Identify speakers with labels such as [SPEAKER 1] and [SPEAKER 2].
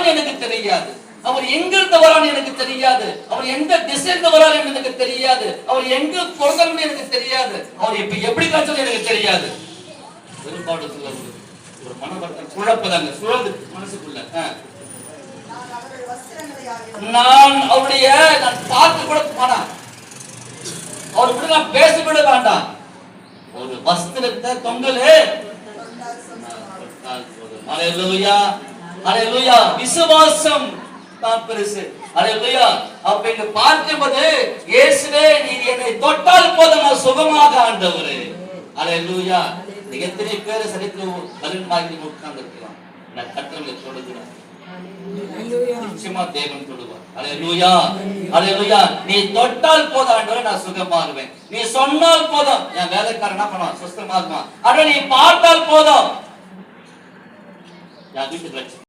[SPEAKER 1] வரான்னு எனக்கு தெரியாது. அவர் எங்கிருந்து வரான்னு எனக்கு தெரியாது. அவர் எந்த திசையிலிருந்து வராரு எனக்கு தெரியாது. அவர் எங்க பிறந்தாருன்னு எனக்கு தெரியாது. அவர் இப்ப எப்படி காய்ச்சல் எனக்கு தெரியாது. பெரும்பாடு ஒரு மனவர்த்தம் குழப்பதாங்க சுழந்து மனசுக்குள்ள. நான் பார்த்து கூட வேண்டாம், அவர் கூட நான் பேச கூட வேண்டாம். ஒரு வஸ்திரத்தை தொங்கலே. அல்லேலூயா, அல்லேலூயா. விசுவாசம் தான் பெருசு. அல்லேலூயா. அப்ப இங்க பார்க்கும்போது இயேசுவே நீர் என்னை தொட்டால் போதும் நான் சுகமாக ஆண்டவரே. அல்லேலூயா. எத்தனை பேர் சரித்திரம் பலன்மாகி உட்கார்ந்து இருக்கலாம். நான் கட்டளை தொடுகிறேன், நிச்சயமா தேவன் தொடுவார். அல்லேலூயா, அல்லேலூயா. நீ தொட்டால் போதும் ஆண்டவரே நான் சுகமாகுவேன். நீ சொன்னால் போதும் என் வேலைக்காரன் என்ன பண்ணுவான், சுஸ்தமாகுவான். ஆனா நீ பார்த்தால் போதும் என் வீட்டுக்கு